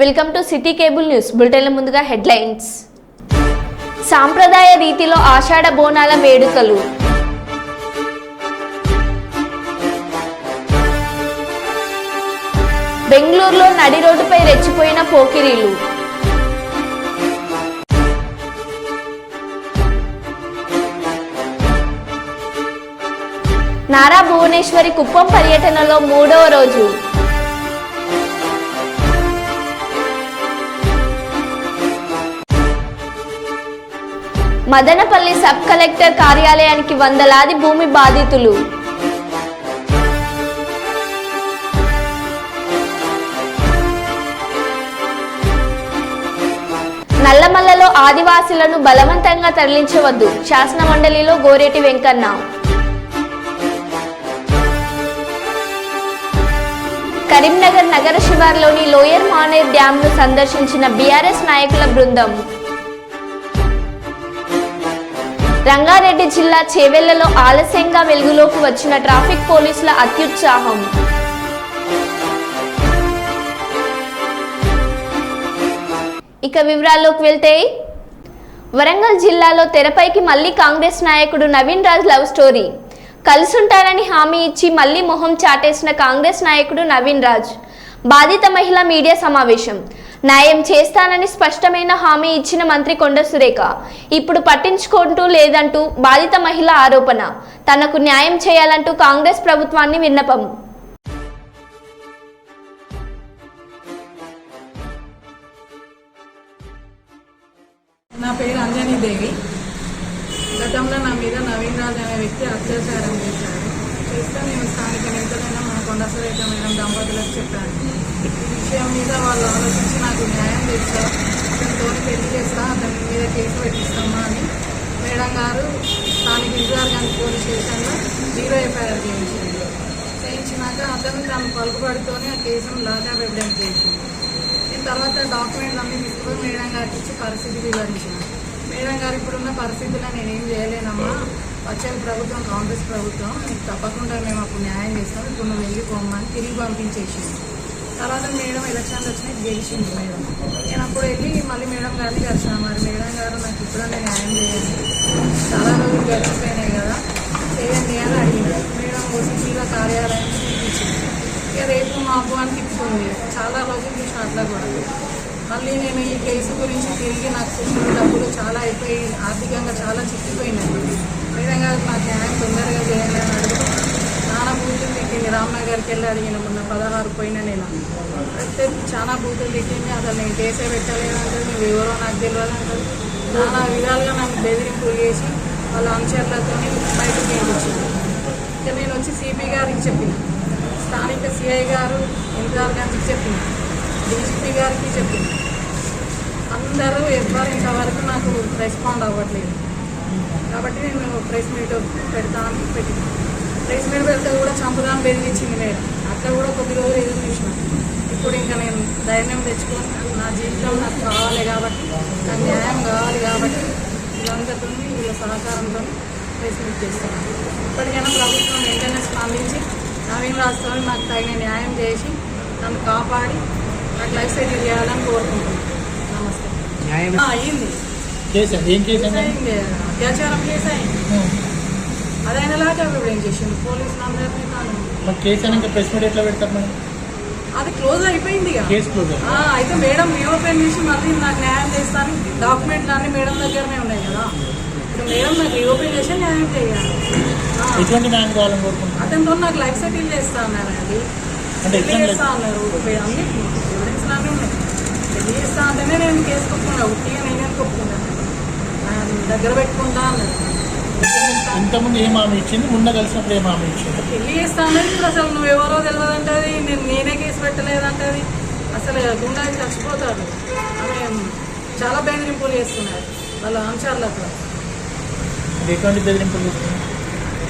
Welcome to city cable news బులెటిన్ల ముందుగా headlines. సాంప్రదాయ రీతిలో ఆషాఢ బోనాల వేడుకలు. బెంగళూరులో నడి రోడ్డుపై రెచ్చిపోయిన పోకిరీలు. నారా భువనేశ్వరి కుప్పం పర్యటనలో 3వ రోజు. మదనపల్లి సబ్ కలెక్టర్ కార్యాలయానికి వందలాది భూమి బాధితులు. నల్లమల్లలో ఆదివాసీలను బలవంతంగా తరలించవద్దు, శాసన మండలిలో గోరేటి వెంకన్న. కరీంనగర్ నగర శివార్లోని లోయర్ మానేర్ డ్యాంను సందర్శించిన బీఆర్ఎస్ నాయకుల బృందం. రంగారెడ్డి జిల్లా చేవెళ్లలో ఆలస్యంగా వెలుగులోకి వచ్చిన ట్రాఫిక్ పోలీసుల అత్యుత్సాహం. ఇక వివరాల్లోకి వెళ్తే, వరంగల్ జిల్లాలో తెరపైకి మళ్లీ కాంగ్రెస్ నాయకుడు నవీన్ రాజ్ లవ్ స్టోరీ. కలిసుంటారని హామీ ఇచ్చి మళ్లీ మొహం చాటేసిన కాంగ్రెస్ నాయకుడు నవీన్ రాజ్. బాధిత మహిళ మీడియా సమావేశం. న్యాయం చేస్తానని స్పష్టమైన హామీ ఇచ్చిన మంత్రి కొండ సురేఖ ఇప్పుడు పట్టించుకుంటూ లేదంటూ బాధిత మహిళ ఆరోపణ. తనకు న్యాయం చేయాలంటూ కాంగ్రెస్ ప్రభుత్వాన్ని విన్నపం. నా పేరు అంజనీ దేవి. గతంలో నా మీద నవీన్ రాజ్ అనే వ్యక్తి అత్యాచారం చేస్తే నేను స్థానిక నేతలైన మన కొండ సురేఖ మేడం దంపతులకు చెప్పాను. ఈ విషయం మీద వాళ్ళు ఆలోచించి నాకు న్యాయం చేస్తా, అతనితో పెళ్లి చేస్తా, అతని మీద కేసు పెట్టిస్తామా అని మేడం గారు స్థానిక ఇందిరాగంజ్ పోలీస్ స్టేషన్లో 0 ఎఫ్ఐఆర్ చేయించినాక అతను తన పలుకుబడితోనే ఆ కేసును లాకప్ ఎవిడెన్స్ చేసింది. దీని తర్వాత డాక్యుమెంట్లు అన్నీ తీసుకుని మేడం గారికి ఇచ్చి పరిస్థితి వివరించిన. మేడం గారు ఇప్పుడున్న పరిస్థితుల్లో నేనేం చేయలేనమ్మా, వచ్చే ప్రభుత్వం కాంగ్రెస్ ప్రభుత్వం, నీకు తప్పకుండా మేము అప్పుడు న్యాయం చేస్తాం, ఇప్పుడు నువ్వు వెళ్ళిపోమ్మని తిరిగి పంపించేసింది. తర్వాత మేడం ఎలక్షన్లు వచ్చినాయి, గెలిచింది మేడం. నేను అప్పుడు వెళ్ళి మళ్ళీ మేడం గారిని కలిసాను. మరి మేడం గారు నాకు ఇప్పుడన్నా న్యాయం చేయండి, చాలా రోజులు గడిచిపోయినాయి కదా, చేయండి అని అడిగింది. మేడం ఓసీసీల కార్యాలయం చూపించింది. ఇక రేపు మాపు అని తిప్పుతుంది. చాలా రోజులు చూసిన అట్లా కూడా. మళ్ళీ నేను ఈ కేసు గురించి తిరిగి నాకు డబ్బులు చాలా అయిపోయి ఆర్థికంగా చాలా చిక్కిపోయినాయి. మేడం గారు నాకు న్యాయం తొందరగా చేయాలి అని అడుగుతూ చాలా బూతులు తిట్టింది. రామ్నగర్కి వెళ్ళి అడిగిన మొన్న 16 పోయినా నేను అయితే చాలా బూతులు తిట్టింది. అసలు నేను కేసే పెట్టలేదంటది, నువ్వు ఎవరో నాకు తెలియదు అంటది. చాలా విధాలుగా నన్ను బెదిరింపులు చేసి వాళ్ళ అంశాలతో బయటకు పంపించింది. ఇక నేను వచ్చి సిపి గారికి చెప్పిన, స్థానిక సిఐ గారు ఇంద్రాగంజ్కి చెప్పిన, డీజీపీ గారికి చెప్పిన. అందరూ ఎవరు ఇంతవరకు నాకు రెస్పాండ్ అవ్వట్లేదు. కాబట్టి నేను ప్రెస్ మీట్ పెడతానని పెట్టిన. ప్రెస్ మీట్ పెడితే కూడా చంపుదాన్ని బెదిరించింది మేడం. అట్లా కూడా కొద్ది రోజులు ఎదురు చూసిన. ఇప్పుడు ఇంకా నేను ధైర్యం తెచ్చుకొని నా జీవితం నాకు కావాలి కాబట్టి, నాకు న్యాయం కావాలి కాబట్టి వీళ్ళందరితో వీళ్ళ సహకారంతో ప్రెస్ మీట్ చేస్తున్నాను. ఇప్పటికైనా ప్రభుత్వం వెంటనే స్పందించి నవీన్ రాజ్తో నాకు తగిన న్యాయం చేసి నన్ను కాపాడి నాకు లైఫ్ సెటిల్ చేయాలని కోరుకుంటున్నాను. నమస్తే. అయ్యింది, అత్యాచారం కేసు అయింది. అదైనా లాగా ఏం చేసింది పోలీసులు అందరినీ. అది క్లోజ్ అయిపోయింది. అయితే మేడం రీఓపెన్ చేసి మళ్ళీ నాకు న్యాయం చేస్తాను. డాక్యుమెంట్లు అన్ని మేడం దగ్గరనే ఉన్నాయి కదా. ఇప్పుడు మేడం నాకు రీఓపెన్ చేసి న్యాయం చేయాలి. అతనితో నాకు లైఫ్ సెటిల్ చేస్తా అన్నారండి. పెళ్లి చేస్తా అన్నారు. అన్ని ఎవిడెన్స్ లానే ఉన్నాయి. పెళ్లి చేస్తా అంటేనే నేను కేసు కొట్టుకున్నా. ఉట్టిగా నేనే కొట్టుకున్నాను. దగ్గర పెట్టుకుంటా అన్నారు. ఇంతకుముందు ఏం హామీ ఇచ్చింది, ముందు కలిసినప్పుడు ఏం హామీ ఇచ్చింది? పెళ్లి చేస్తా అన్నది. ఇప్పుడు అసలు నువ్వు ఎవరో తెలియదంటది, నేనే కేసు పెట్టలేదంటది. అసలు గుండాకి చచ్చిపోతారు. ఆమె చాలా బెదిరింపులు చేస్తున్నారు వాళ్ళ అంశాలతో. ఎటువంటి బెదిరింపులు చేస్తున్నారు?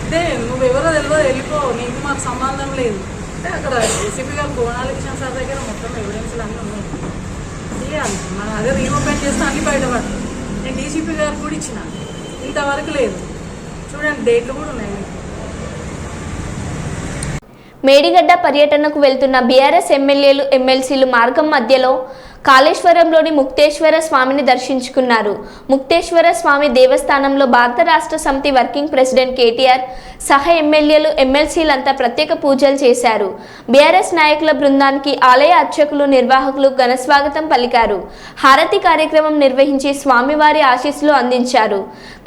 అంటే నువ్వెవరో తెలియదు, వెళ్ళిపో, నీకు మాకు సంబంధం లేదు అంటే అక్కడ ఏసీపీ గారు భువనాలకృష్ణ సార్ దగ్గర మొత్తం ఎవిడెన్స్లు అన్నీ ఉన్నాయి. తీయాలి మనం. అదే రీఓపెన్ చేస్తే అన్నీ బయటపడతాయి. నేను డీజీపీ గారికి కూడా ఇచ్చిన, ఇంతవరకు లేదు. చూడండి, డేట్లు కూడా ఉన్నాయి. మేడిగడ్డ పర్యటనకు వెళ్తున్న బీఆర్ఎస్ ఎమ్మెల్యేలు ఎమ్మెల్సీలు మార్గం మధ్యలో కాళేశ్వరంలోని ముక్తేశ్వర స్వామిని దర్శించుకున్నారు. ముక్తేశ్వర స్వామి దేవస్థానంలో భారత రాష్ట్ర సమితి వర్కింగ్ ప్రెసిడెంట్ కేటీఆర్ సహా ఎమ్మెల్యేలు ఎమ్మెల్సీలంతా ప్రత్యేక పూజలు చేశారు. బీఆర్ఎస్ నాయకుల బృందానికి ఆలయ అర్చకులు నిర్వాహకులు ఘనస్వాగతం పలికారు. హారతి కార్యక్రమం నిర్వహించి స్వామివారి ఆశీస్సులు అందించారు.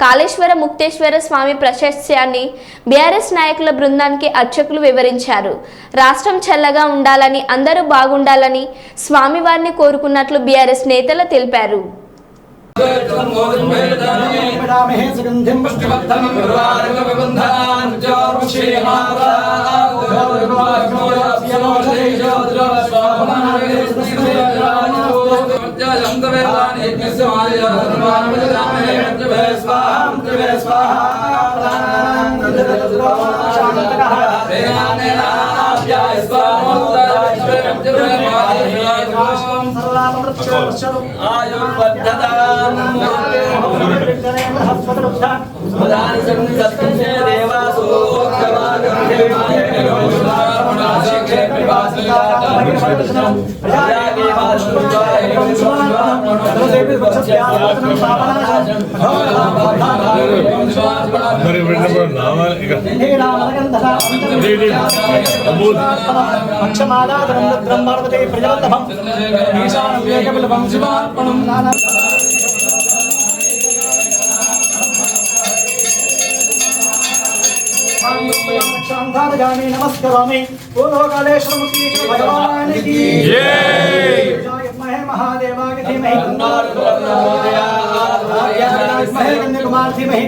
కాళేశ్వర ముక్తేశ్వర స్వామి ప్రశస్యాన్ని బీఆర్ఎస్ నాయకుల బృందానికి అర్చకులు వివరించారు. రాష్ట్రం చల్లగా ఉండాలని, అందరూ బాగుండాలని స్వామివారిని కోరుకున్నట్లు బీఆర్ఎస్ నేతలు తెలిపారు. नमस्करोमि बोलो कालेश्वर मुक्तेश्वर भगवान की जय। महादेवाय धीमहि कन्याकुमार धीमहि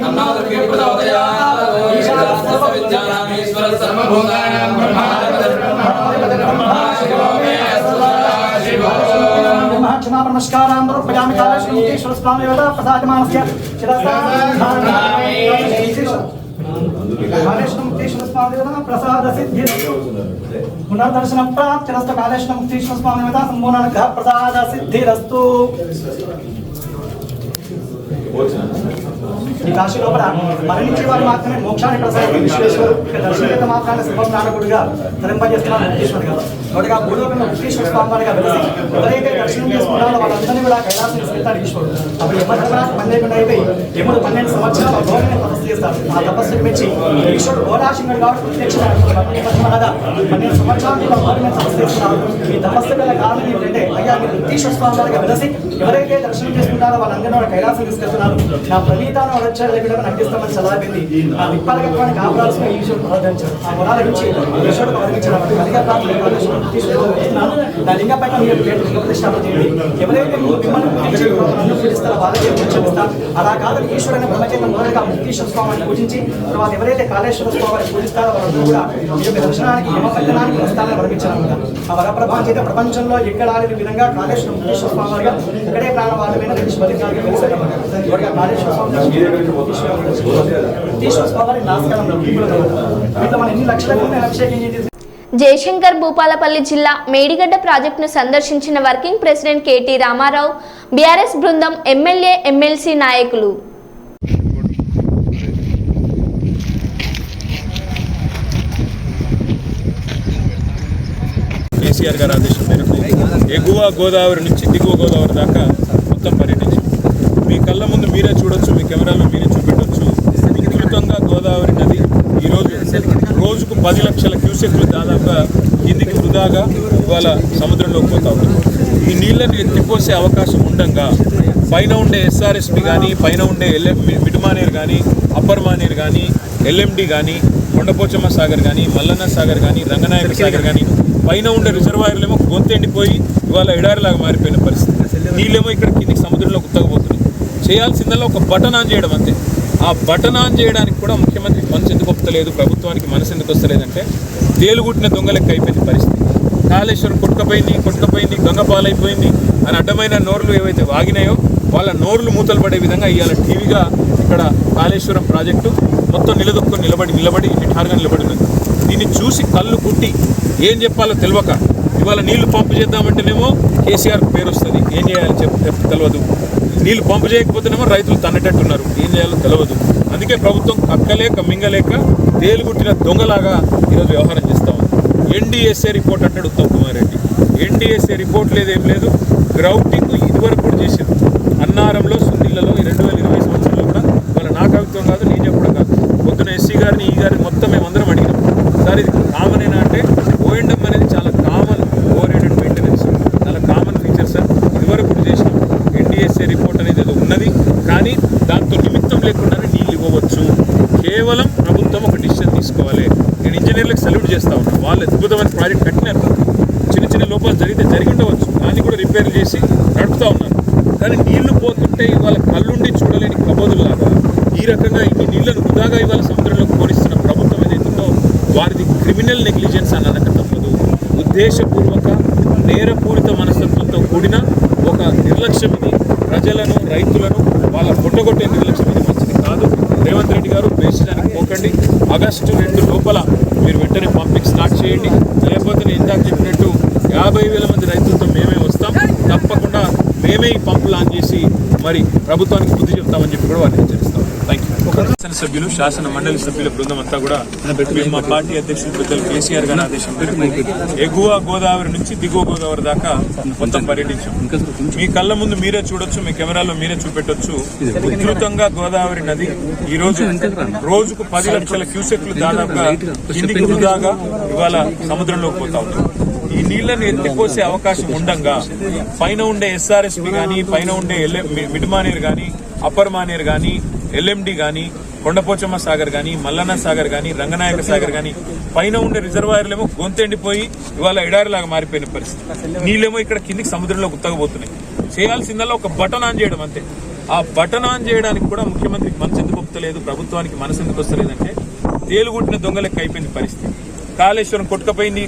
नमस्कारां प्रजामि कालेश्वर मुक्तेश्वर स्वामी प्रसादमानस्य कालेश्वर मुक्तेश्वर स्वामी प्रसाद सिद्धि पुनर्दर्शन प्राप्तिरस्तु कालेश्वर मुक्तेश्वर स्वामी संपूर्ण प्रसाद सिद्धिरस्तु। ఈ కాశీ లోపల మరణించే వారు మాత్రమే మోక్షాన్ని ప్రసాదించే విశ్వేశ్వరు దర్శనత మాత్రాన్ని శుభనారకుడిగా ధరింపజేస్తున్నారు ముక్తేశ్వర్ గారు. మొదటిగా భూలోకంలో ముక్తేశ్వర స్వామి వారిగా వెలిసి ఎవరైతే దర్శనం చేసుకున్నారో వాళ్ళందరినీ కూడా కైలాసం తీసుకెళ్తాడు ఈశ్వరుడు. అప్పుడు యమధర్మరాజు పన్నెండు అయిపోయి యముడు 12 సంవత్సరాల ఘోరమైన తపస్సు చేస్తారు. ఆ తపస్సుకు మెచ్చి ఈశ్వరుడు ఘోరాశంగుడు కాబట్టి ప్రత్యక్షమనగా 12 సంవత్సరాలు ఘోరమైన తపస్సు చేస్తున్నారు. ఈ తపస్సు గల కారణం ఏంటంటే అయ్యా మీరు ముక్తేశ్వర స్వామి వారిగా వెలిసి ఎవరైతే దర్శనం చేసుకుంటారో వాళ్ళందరినీ కూడా కైలాసం తీసుకెళ్తున్నారు. నా ప్రణీతాన్ని వచ్చారు దగ్గర నటిస్తామని చదివింది. ఆ విప్పాలకత్వాన్ని కాపాడాల్సిన ఈశ్వరుడు ప్రార్థించారు. ఆ వరాల నుంచి ఈశ్వరుడు వర్ణించడం నా లింగ పైన మీరు లింగ ప్రతిష్టాపన చేయండి. ఎవరైతే మిమ్మల్ని పూజిస్తారో వాళ్ళకే పూజిస్తారు. అలా కాదు ఈశ్వరుని బ్రహ్మచేత మొదలుగా ముక్తేశ్వర స్వామిని పూజించి తర్వాత ఎవరైతే కాళేశ్వర స్వామిని పూజిస్తారో వాళ్ళందరూ కూడా ఈ యొక్క దర్శనానికి యమపట్టణానికి వస్తారని వర్ణించారన్నమాట. ఆ వరప్రభావం చేత ప్రపంచంలో ఎక్కడ ఆడిన విధంగా కాళేశ్వర ముక్తేశ్వర స్వామి వారిగా ఇక్కడే ప్రాణవాదమైన తెలిసిపలికారుగా వెలిసారన్నమాట. కాళేశ్వర స్వామి జయశంకర్ భూపాలపల్లి జిల్లా మేడిగడ్డ ప్రాజెక్టును సందర్శించిన working president KT Rama Rao, BRS బృందం, ఎమ్మెల్యే, ఎమ్మెల్సీ నాయకులు. కేసీఆర్ గారి ఆదేశం మేరకు ఎగువ గోదావరి నుంచి దిగువ గోదావరి దాకా మొత్తం పర్యటించారు. మీ కళ్ళ ముందు మీరే చూడొచ్చు, మీ కెమెరాలో మీరే చూపెట్టవచ్చు. విస్తృతంగా గోదావరి నది ఈరోజు రోజుకు 10 లక్షల క్యూసెక్లు దాదాపుగా కిందికి వృధాగా ఇవాళ సముద్రంలోకి పోతా ఉంది. ఈ నీళ్ళని ఎత్తిపోసే అవకాశం ఉండగా పైన ఉండే ఎస్ఆర్ఎస్పి కానీ, పైన ఉండే మిడ్మానేర్ కానీ, అప్పర్ మానేర్ కానీ, ఎల్ఎండి కానీ, కొండపోచమ్మ సాగర్ కానీ, మల్లన్న సాగర్ కానీ, రంగనాయక సాగర్ కానీ పైన ఉండే రిజర్వాయర్లేమో గొంతెండిపోయి ఇవాళ ఎడారిలాగా మారిపోయిన పరిస్థితి. నీళ్ళేమో ఇక్కడ కిందికి సముద్రంలో ఉత్తగబోతున్నాయి. చేయాల్సిందల్లా ఒక బటన్ ఆన్ చేయడం అంతే. ఆ బటన్ ఆన్ చేయడానికి కూడా ముఖ్యమంత్రికి మనసు ఎందుకు వస్తలేదు, ప్రభుత్వానికి మనసు ఎందుకు వస్తలేదంటే తేలుగుట్టిన దొంగలెక్క అయిపోయింది పరిస్థితి. కాళేశ్వరం కొట్టుకపోయింది, గంగపాలైపోయింది అని అడ్డమైన నోర్లు ఏవైతే వాగినాయో వాళ్ళ నోర్లు మూతలు పడే విధంగా ఇవాళ టీవీగా ఇక్కడ కాళేశ్వరం ప్రాజెక్టు మొత్తం నిలదొక్కుని నిలబడి నిఠారుగా నిలబడినది. దీన్ని చూసి కళ్ళు కుట్టి ఏం చెప్పాలో తెలియక ఇవాళ నీళ్లు పంపు చేద్దామంటేనేమో కేసీఆర్ పేరు వస్తుంది, ఏం చేయాలో తెలియదు. నీళ్లు పంపు చేయకపోతేనేమో రైతులు తన్నటట్టున్నారు, ఏం చేయాలో తెలియదు. అందుకే ప్రభుత్వం కక్కలేక మింగలేక తేలుగుట్టిన దొంగలాగా ఈరోజు వ్యవహారం చేస్తూ ఉంది. ఎన్డీఎస్ఏ రిపోర్ట్ అంటాడు ఉత్తమ్ కుమార్ రెడ్డి. ఎన్డీఎస్ఏ రిపోర్ట్ లేదేం లేదు. గ్రౌటింగ్ ఇదివరకు కూడా చేశారు. అన్నారంలో సుందిళ్లలో 2020 సంవత్సరంలో కూడా వాళ్ళ నా కవిత్వం కాదు, నేను చెప్పడం కాదు. పొద్దున ఎస్సీ గారిని ఈ గారిని మొత్తం మేమందరం అడిగినాం, సార్ ఇది కామనేనా అంటే ఓఎండం అనేది చాలా కామన్, ఓవర్ హెడెడ్ మెయింటెనెన్స్ చాలా కామన్ ఫీచర్ సార్. ఇదివరకు కూడా చేసినాం. ఎన్డీఎస్ఏ రిపోర్ట్ అనేది ఏదో ఉన్నది, కానీ దాంతో నిమిత్తం లేకుండానే నీళ్ళు ఇవ్వవచ్చు. కేవలం ప్రభుత్వం ఒక డిసిషన్ తీసుకోవాలి. నేను ఇంజనీర్లకు సెల్యూట్ చేస్తా ఉన్నాను. వాళ్ళు అద్భుతమైన ప్రాజెక్ట్ కట్టినారు. చిన్న చిన్న లోపాలు జరిగి ఉండవచ్చు, దాన్ని కూడా రిపేర్ చేసి నడుపుతూ ఉన్నారు. కానీ నీళ్లు పోతుంటే ఇవాళ కళ్ళుండి చూడలేని కబోదులాగా ఈ రకంగా ఇన్ని నీళ్లను వృధాగా ఇవాళ సముద్రంలోకి పోనిస్తున్న ప్రభుత్వం ఏదైతుందో వారిది క్రిమినల్ నెగ్లిజెన్స్ అని అనక తప్పదు. ఉద్దేశపూర్వక నేరపూరిత మనస్తత్వంతో కూడిన ఒక నిర్లక్ష్యం ఇది. ప్రజలను, రైతులను వాళ్ళ పొట్టగొట్టే నిర్లక్ష్యం ఇది మంచిది కాదు. రేవంత్ రెడ్డి గారు వేసడానికి పోకండి. ఆగస్టు 2 లోపల మీరు వెంటనే పంపింగ్ స్టార్ట్ చేయండి. లేకపోతే నేను ఇందాక చెప్పినట్టు 50,000 మంది రైతులతో మేమే వస్తాం. తప్పకుండా మేమే ఈ పంపులు ఆన్ చేసి మరి ప్రభుత్వానికి బుద్ధి చెప్తామని చెప్పి కూడా వారిని హెచ్చరిస్తాం. Thank you. శాసనసభ్యులు, శాసన మండలి సభ్యుల బృందం అంతా కూడా మా పార్టీ అధ్యక్షులు పెద్దలు కేసీఆర్ గారి ఆదేశం మేరకు ఎగువ గోదావరి నుంచి దిగువ గోదావరి దాకా మొత్తం పర్యటించాం. మీ కళ్ళ ముందు మీరే చూడొచ్చు, మీ కెమెరాలో మీరే చూపెట్టొచ్చు. ఉధృతంగా గోదావరి నది ఈ రోజు రోజుకు 10 లక్షల క్యూసెక్లు దాదాపుగా కిందికి వృధాగా ఇవాళ సముద్రంలోకి పోతా ఉంది. ఈ నీళ్లను ఎత్తిపోసే అవకాశం ఉండంగా పైన ఉండే ఎస్ఆర్ఎస్పి కానీ, పైన ఉండే మిడ్ మానేర్ కానీ, అప్పర్ మానేర్ కానీ, ఎల్ఎండి కానీ, కొండపోచమ్మ సాగర్ కానీ, మల్లన్న సాగర్ కానీ, రంగనాయక సాగర్ కానీ పైన ఉండే రిజర్వాయర్లేమో గొంతెండిపోయి ఇవాళ ఎడారిలాగా మారిపోయిన పరిస్థితి. నీళ్ళేమో ఇక్కడ కిందికి సముద్రంలో గుత్తగబోతున్నాయి. చేయాల్సిందల్లా ఒక బటన్ ఆన్ చేయడం అంతే. ఆ బటన్ ఆన్ చేయడానికి కూడా ముఖ్యమంత్రికి మనసు ఎందుకు ఒప్పుతలేదు, ప్రభుత్వానికి మనసు ఎందుకు వస్తలేదంటే తేలుగుట్టిన దొంగలెక్క అయిపోయింది పరిస్థితి. కాళేశ్వరం కొట్టుకపోయింది,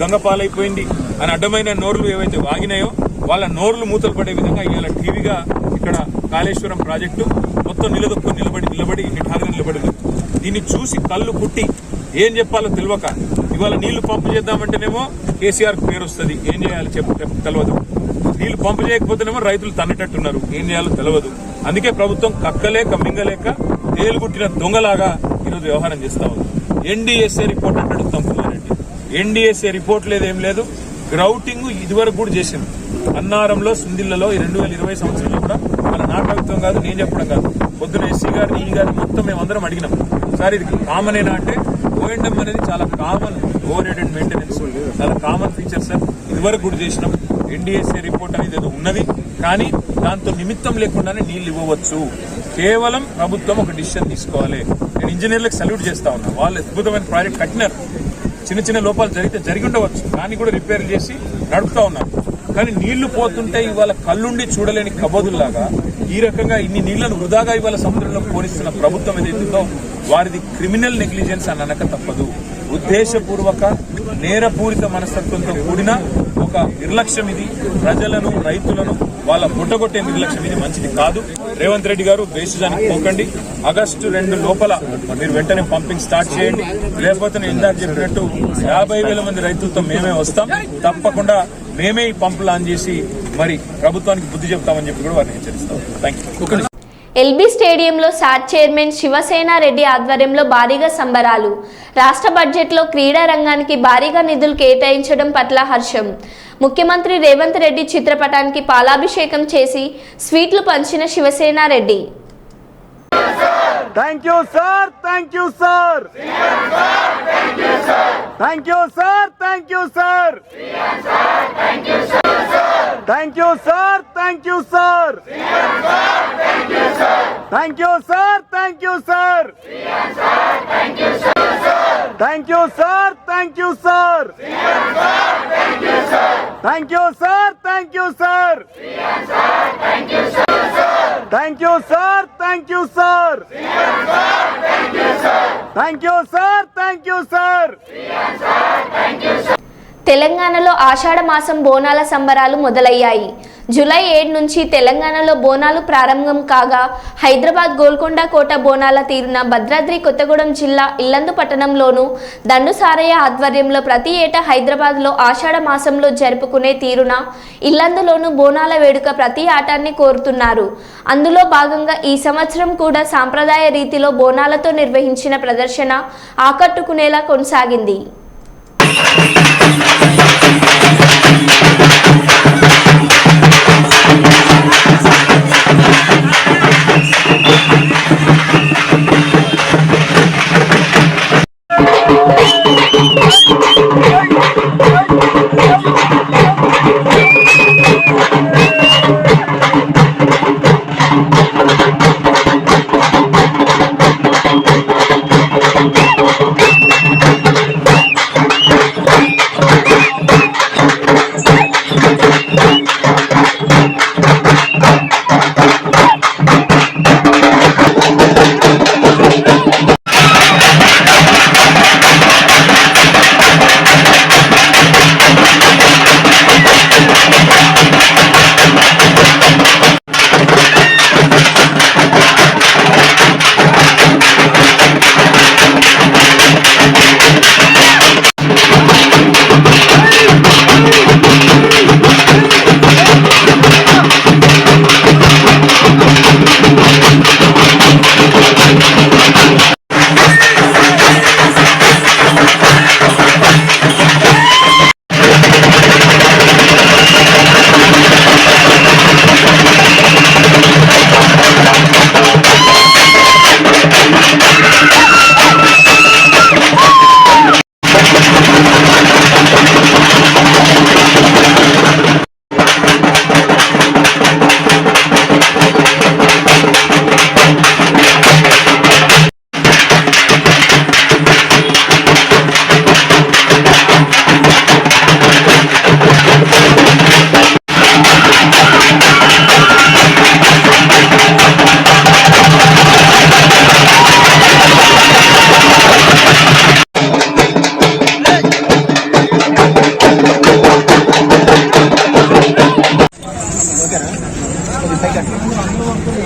గంగ పాలైపోయింది అని అడ్డమైన నోర్లు ఏవైతే వాగినాయో వాళ్ళ నోర్లు మూతలు పడే విధంగా ఇవాళ టీవీగా ఇక్కడ కాళేశ్వరం ప్రాజెక్టు మొత్తం నిలబడి నిలబడి దీన్ని చూసి కళ్ళు పుట్టి ఏం చెప్పాలో తెలియక ఇవాళ నీళ్లు పంపు చేద్దామంటేనేమో కేసీఆర్ పేరు వస్తుంది, ఏం చేయాలో తెలియదు. నీళ్లు పంపు చేయకపోతేనేమో రైతులు తన్నేటట్టున్నారు, ఏం చేయాలో తెలియదు. అందుకే ప్రభుత్వం కక్కలేక మింగలేక తేలుగుట్టిన దొంగలాగా ఈరోజు వ్యవహారం చేస్తా ఉంది. ఎన్డీఎస్ఏ రిపోర్ట్ అంటాడు తంపులారెడ్డి. ఎన్డీఎస్ఏ రిపోర్ట్ లేదేం లేదు. గ్రౌటింగ్ ఇదివరకు కూడా చేసింది. అన్నారంలో సుందిళ్లలో 2020 సంవత్సరంలో కూడా వాళ్ళ నా కవిత్వం కాదు, నేను చెప్పడం కాదు. పొద్దున ఎస్సీ గారిని ఈ గారిని మొత్తం మేమందరం అడిగినాం, సార్ ఇది కామనేనా అంటే ఓఎండం అనేది చాలా కామన్, ఓవర్ హెడెడ్ మెయింటెనెన్స్ చాలా కామన్ ఫీచర్ సార్. ఇదివరకు కూడా చేసినాం. ఎన్డీఎస్ఏ రిపోర్ట్ అనేది ఏదో ఉన్నది, కానీ దాంతో నిమిత్తం లేకుండానే నీళ్లు ఇవ్వవచ్చు. కేవలం ప్రభుత్వం ఒక డిసిషన్ తీసుకోవాలి. నేను ఇంజనీర్లకు సెల్యూట్ చేస్తా ఉన్నా. వాళ్ళు అద్భుతమైన ప్రాజెక్ట్ కట్టినారు. చిన్న చిన్న లోపాలు జరిగి ఉండవచ్చు, దాన్ని కూడా రిపేర్ చేసి నడుపుతా ఉన్నారు. కానీ నీళ్లు పోతుంటే ఇవాళ కళ్ళుండి చూడలేని కబోదుల్లాగా ఈ రకంగా ఇన్ని నీళ్లను వృధాగా ఇవాళ సముద్రంలోకి పోనిస్తున్న ప్రభుత్వం ఏదైతుందో వారిది క్రిమినల్ నెగ్లిజెన్స్ అని అనక తప్పదు. ఉద్దేశపూర్వక నేరపూరిత మనస్తత్వంతో కూడిన ఒక నిర్లక్ష్యం ఇది. ప్రజలను, రైతులను వాళ్ళ పుట్టగొట్టే నిర్లక్ష్యం ఇది మంచిది కాదు. రేవంత్ రెడ్డి గారు వేసడానికి పోకండి. ఆగస్టు 2 లోపల మీరు వెంటనే పంపింగ్ స్టార్ట్ చేయండి. లేకపోతే నేను ఇందాక చెప్పినట్టు 50,000 మంది రైతులతో మేమే వస్తాం. తప్పకుండా మేమే ఈ పంపులు ఆన్ చేసి మరి ప్రభుత్వానికి బుద్ధి చెప్తామని చెప్పి కూడా వారిని హెచ్చరిస్తాం. Thank you. ఎల్బీ స్టేడియంలో సాట్ చైర్మన్ శివసేనారెడ్డి ఆధ్వర్యంలో భారీగా సంబరాలు. రాష్ట్ర బడ్జెట్లో క్రీడా రంగానికి భారీగా నిధులు కేటాయించడం పట్ల హర్షం. ముఖ్యమంత్రి రేవంత్ రెడ్డి చిత్రపటానికి పాలాభిషేకం చేసి స్వీట్లు పంచిన Shiva Sena Reddy. Thank you sir, thank you sir, thank you sir, thank you sir, thank you sir, thank you sir, thank you sir, thank you sir, thank you sir, thank you sir, thank you sir, thank you sir, thank you sir, thank you sir, thank you sir, thank you sir, thank you sir. తెలంగాణలో ఆషాఢ మాసం బోనాల సంబరాలు మొదలయ్యాయి. July 7 నుంచి తెలంగాణలో బోనాలు ప్రారంభం కాగా హైదరాబాద్ గోల్కొండ కోట బోనాల తీరున భద్రాద్రి కొత్తగూడెం జిల్లా ఇల్లందు పట్టణంలోను దండు సారయ్య ఆధ్వర్యంలో ప్రతి ఏటా హైదరాబాద్లో ఆషాఢ మాసంలో జరుపుకునే తీరున ఇల్లందులోను బోనాల వేడుక ప్రతి ఆటాన్ని కోరుతున్నారు. అందులో భాగంగా ఈ సంవత్సరం కూడా సాంప్రదాయ రీతిలో బోనాలతో నిర్వహించిన ప్రదర్శన ఆకట్టుకునేలా కొనసాగింది.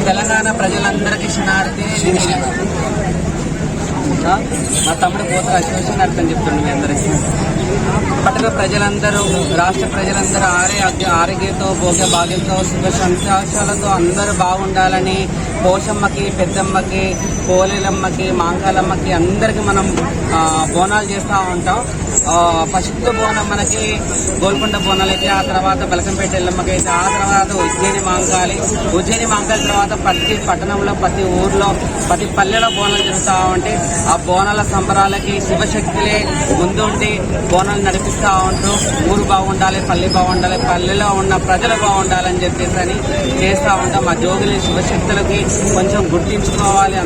తెలంగాణ ప్రజలందరికీ శనార్థి మా తమ్ముడు పోతల అశోక్ అర్థం చెప్తుండే మీ అందరికీ. పట్టణ ప్రజలందరూ, రాష్ట్ర ప్రజలందరూ ఆరోగ్యంతో, భోగ్య భాగ్యంతో, శుభ సంతోషాలతో అందరూ బాగుండాలని పోషమ్మకి, పెద్దమ్మకి, పోలేలమ్మకి, మాంకాలమ్మకి అందరికీ మనం బోనాలు చేస్తూ ఉంటాం. ఫస్ట్ బోనం మనకి గోల్కొండ బోనాలు అయితే, ఆ తర్వాత బలకంపేట ఎల్లమ్మకి అయితే, ఆ తర్వాత ఉజ్జయిని మాంకాలి తర్వాత ప్రతి పట్టణంలో, ప్రతి ఊర్లో, ప్రతి పల్లెలో బోనాలు జరుగుతూ ఉంటే ఆ బోనాల సంబరాలకి శివశక్తులే ముందుండి బోనాలు నడిపిస్తూ ఉంటారు. ఊరు బాగుండాలి, పల్లె బాగుండాలి, పల్లెలో ఉన్న ప్రజలు బాగుండాలని చెప్పేసి అని చేస్తూ ఉంటాం. మా జోగులు శివశక్తులకి కొంచెం గుర్తించుకోవాలి.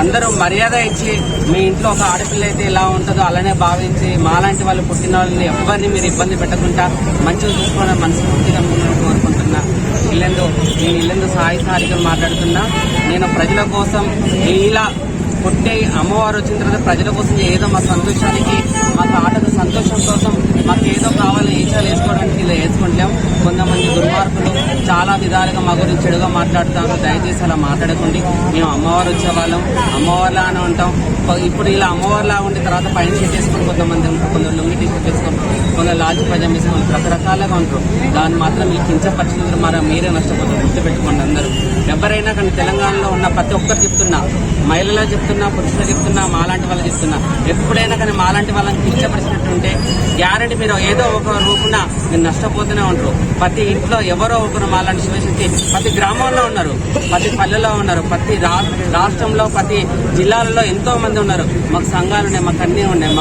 అందరూ మర్యాద ఇచ్చి, మీ ఇంట్లో ఒక ఆడపిల్ల అయితే ఎలా ఉంటుందో అలానే భావించి, మాలాంటి వాళ్ళు పుట్టిన వాళ్ళని ఎవరిని మీరు ఇబ్బంది పెట్టకుండా మంచిగా చూసుకోవడం మనస్ఫూర్తిగా కోరుకుంటున్నా. నేను ఇల్లెందు సాయి సారిగా మాట్లాడుతున్నా. నేను ప్రజల కోసం ఇలా పుట్టే అమ్మవారు వచ్చిన తర్వాత ప్రజల కోసం ఏదో మా సంతోషానికి, మా ఆటకు సంతోషం కోసం మాకు ఏదో కావాలని ఈచాలు వేసుకోవడానికి ఇలా వేసుకుంటాం. కొంతమంది దుర్మార్గులు చాలా విధాలుగా మా గురించి చెడుగా మాట్లాడుతారు. దయచేసి అలా మాట్లాడకండి. మేము అమ్మవారు వచ్చేవాళ్ళం, అమ్మవారిలా అని ఉంటాం. ఇప్పుడు ఇలా అమ్మవారిలా ఉండి తర్వాత పైన షర్ట్ వేసుకొని కొంతమంది ఉంటారు, కొందరు లొంగి టీ షర్ట్ వేసుకొని, కొందరు లాల్చి పజామా వేసుకొని రకరకాలుగా ఉంటారు. దాన్ని మాత్రం మీకు కించపరిచినందుకు మీరే నష్టపోతారు. గుర్తుపెట్టుకోండి అందరూ. ఎవరైనా కానీ తెలంగాణలో ఉన్న ప్రతి ఒక్కరు చెప్తున్నా, మహిళలు చెప్తున్నా, పురుషులు చెప్తున్నా, మాలాంటి వాళ్ళు చెప్తున్నా, ఎప్పుడైనా కానీ మాలాంటి వాళ్ళని కించపరిచినట్టుంటే గ్యారెంటీ మీరు ఏదో ఒక రూపున మీరు నష్టపోతూనే ఉంటారు. ప్రతి ఇంట్లో ఎవరో ఒకరు మాలాంటి శివశక్తి ప్రతి గ్రామంలో ఉన్నారు, ప్రతి పల్లెలో ఉన్నారు, ప్రతి రాష్ట్రంలో, ప్రతి జిల్లాలలో ఎంతో మంది ఉన్నారు. మాకు సంఘాలు ఉన్నాయి, మాకు అన్నీ ఉన్నాయి.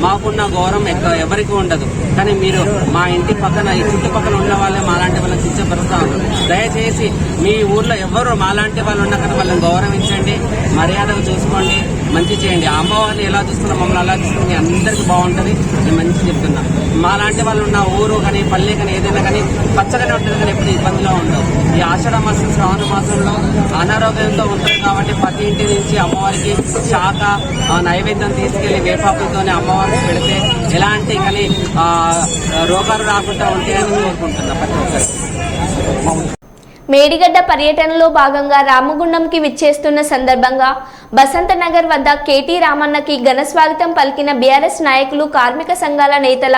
మాకున్న గౌరవం ఎవరికి ఉండదు. కానీ మీరు మా ఇంటి పక్కన, ఈ చుట్టుపక్కల ఉన్న వాళ్ళే మాలాంటి వాళ్ళని కించపరుస్తూ ఉన్నారు. దయచేసి మీ ఊర్లో ఎవరు మాలాంటి వాళ్ళు ఉన్నా కానీ వాళ్ళని గౌరవించండి, మర్యాదగా చూసుకోండి, మంచి చేయండి. అమ్మవారిని ఎలా చూస్తున్నా మమ్మల్ని అలా చూసుకుని అందరికీ బాగుంటుంది. నేను మంచి చెప్తున్నా. మాలాంటి వాళ్ళు ఉన్న ఊరు కానీ, పల్లె కానీ, ఏదైనా కానీ పచ్చగానే ఉంటుంది, కానీ ఎప్పుడు ఇబ్బందిలో ఉండవు. ఈ ఆషాఢ మాసం, శ్రావణ మాసంలో అనారోగ్యంతో ఉంటుంది కాబట్టి ప్రతి ఇంటి నుంచి అమ్మవారికి శాఖ నైవేద్యం తీసుకెళ్లి వేపాకులతోనే అమ్మవారికి పెడితే ఎలాంటి కానీ రోగాలు రాకుండా ఉంటాయని కోరుకుంటున్నా ప్రతి ఒక్కరు. మేడిగడ్డ పర్యటనలో భాగంగా రామగుండంకి విచ్చేస్తున్న సందర్భంగా బసంతనగర్ వద్ద కేటీ రామన్నకి ఘన స్వాగతం పలికిన బీఆర్ఎస్ నాయకులు, కార్మిక సంఘాల నేతల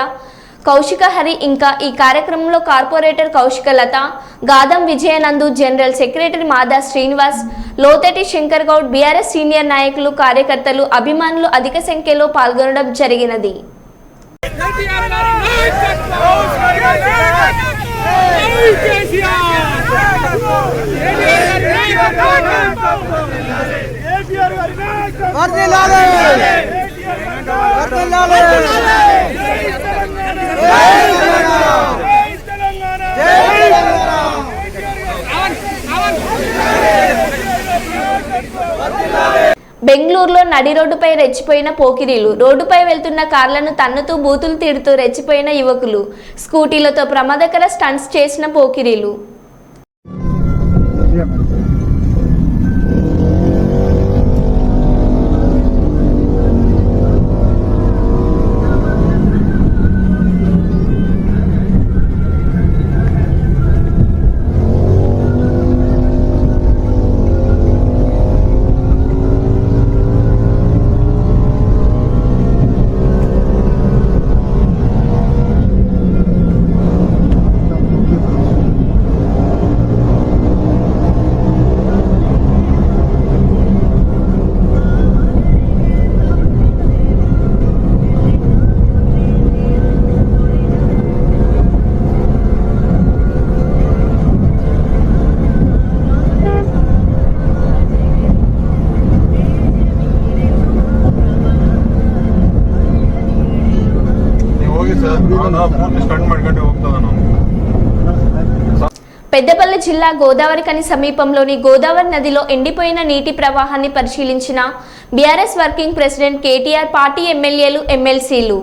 కౌశిక హరి, ఇంకా ఈ కార్యక్రమంలో కార్పొరేటర్ కౌశిక లత, గాదం విజయనందు, జనరల్ సెక్రటరీ మాదా శ్రీనివాస్, లోతటి శంకర్ గౌడ్, బీఆర్ఎస్ సీనియర్ నాయకులు, కార్యకర్తలు, అభిమానులు అధిక సంఖ్యలో పాల్గొనడం జరిగినది. బెంగళూరులో నడి రోడ్డుపై రెచ్చిపోయిన పోకిరీలు, రోడ్డుపై వెళ్తున్న కార్లను తన్నుతూ బూతులు తిడుతూ రెచ్చిపోయిన యువకులు, స్కూటీలతో ప్రమాదకర స్టంట్స్ చేసిన పోకిరీలు. పెద్దపల్లి జిల్లా గోదావరికని సమీపంలోని గోదావరి నదిలో ఎండిపోయిన నీటి ప్రవాహాన్ని పరిశీలించిన BRS working president KTR, party ఎమ్మెల్యేలు, ఎమ్మెల్సీలు.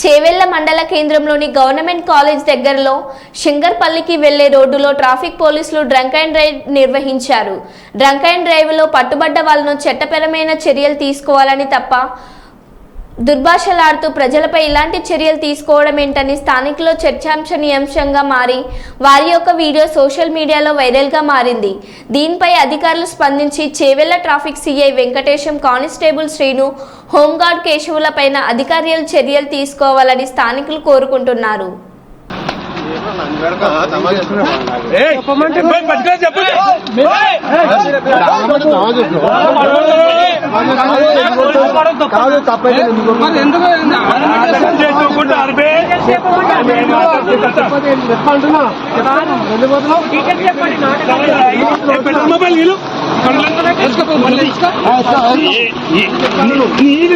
చేవెళ్ల మండల కేంద్రంలోని గవర్నమెంట్ కాలేజ్ దగ్గరలో శంకర్పల్లికి వెళ్లే రోడ్డులో ట్రాఫిక్ పోలీసులు డ్రంక్ అండ్ డ్రైవ్ నిర్వహించారు. డ్రంక్ అండ్ డ్రైవ్ లో పట్టుబడ్డ వాళ్లను చట్టపరమైన చర్యలు తీసుకోవాలని తప్ప దుర్భాషలాడుతూ ప్రజలపై ఇలాంటి చర్యలు తీసుకోవడం ఏంటని స్థానికులు చర్చాంశనీయాంశంగా మారి వారి యొక్క వీడియో సోషల్ మీడియాలో వైరల్గా మారింది. దీనిపై అధికారులు స్పందించి Chevella traffic CI Venkatesham, constable Srinu, home guard కేశవులపైన అధికారులు చర్యలు తీసుకోవాలని స్థానికులు కోరుకుంటున్నారు.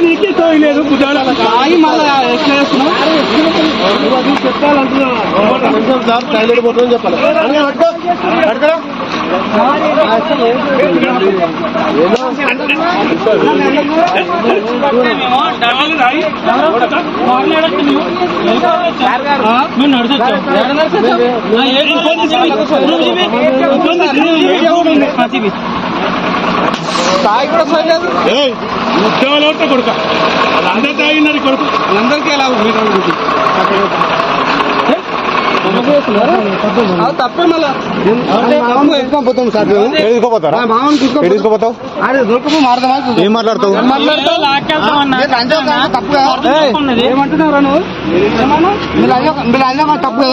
నీకే తోయలేదు చెప్పాలంటున్నా సార్ టైలర్ పోతుందని చెప్పాలి. ఉద్యోగాలు కొడుక అందరూ తాగినారు కొడుకు అందరికీ ఎలా తప్పే మళ్ళీ ఏం మాట్లాడతావు ఏమంటున్నారా నువ్వు తప్పు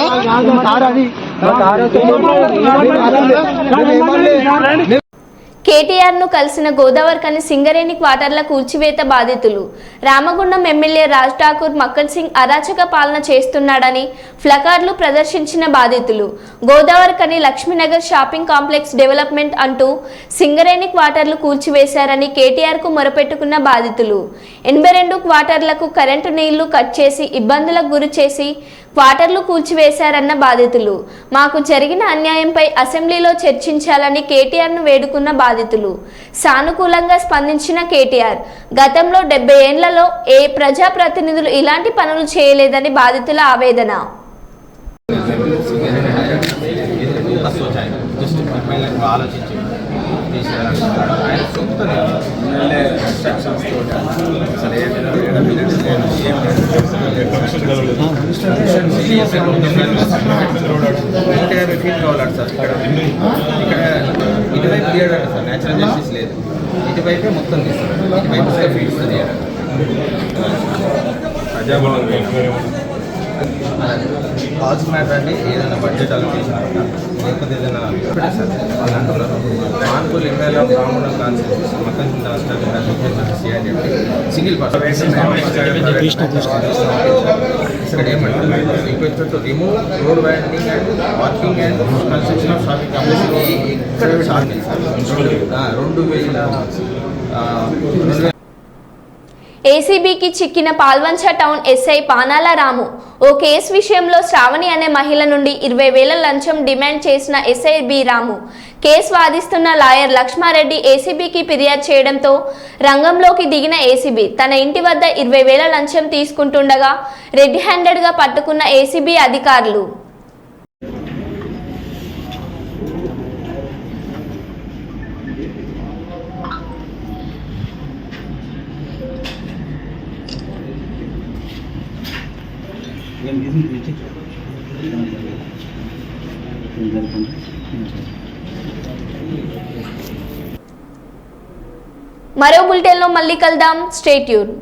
కేటీఆర్ ను కలిసిన గోదావరికని సింగరేణి క్వార్టర్ల కూల్చివేత బాధితులు. రామగుండం ఎమ్మెల్యే రాజ్ ఠాకూర్ మక్కన్ సింగ్ అరాచక పాలన చేస్తున్నాడని ప్లకార్డులు ప్రదర్శించిన బాధితులు. Godavarikhani Lakshmi Nagar shopping complex development అంటూ సింగరేణి క్వార్టర్లు కూల్చివేశారని కేటీఆర్ కు మొరపెట్టుకున్న బాధితులు. 82 క్వార్టర్లకు కరెంటు నీళ్లు కట్ చేసి ఇబ్బందులకు గురి చేసి క్వార్టర్లు కూల్చివేశారన్న బాధితులు. మాకు జరిగిన అన్యాయంపై అసెంబ్లీలో చర్చించాలని కేటీఆర్ ను వేడుకున్న బాధితులు. సానుకూలంగా స్పందించిన కేటీఆర్ గతంలో 70 ఏళ్లలో ఏ ప్రజాప్రతినిధులు ఇలాంటి పనులు చేయలేదని బాధితుల ఆవేదన. ఇటువైపు తీయడం సార్ న్యాచురల్ జస్టిస్ లేదు, ఇటువైపే మొత్తం తీస్తారు, ఇటువైపు ఫీల్డ్స్ తీయడం కాల్స్ మ్యాటర్ అండి. ఏదైనా బడ్జెట్ అలొకేషన్ లేకపోతే ఏదైనా సార్ వాళ్ళు అంటున్నారు మాన్పూల్ ఎమ్మెల్యే రామగుండం కాన్స్టిట్యూన్సీ మొత్తం చేయాలి సింగిల్ పర్సన్ ఇక్కడ ఏమంటారు request to remove road winding and walking and construction of shopping complex ఇక్కడ 2000 ఏసీబీకి చిక్కిన పాల్వంచ టౌన్ ఎస్ఐ పానాల రాము. ఓ కేసు విషయంలో శ్రావణి అనే మహిళ నుండి 20,000 లంచం డిమాండ్ చేసిన ఎస్ఐ బి రాము. కేసు వాదిస్తున్న లాయర్ లక్ష్మారెడ్డి ఏసీబీకి ఫిర్యాదు చేయడంతో రంగంలోకి దిగిన ఏసీబీ తన ఇంటి వద్ద 20,000 లంచం తీసుకుంటుండగా రెడ్ హ్యాండెడ్గా పట్టుకున్న ఏసీబీ అధికారులు. మరో బులెటిన్లో మళ్ళీ కలుద్దాం. Stay tune.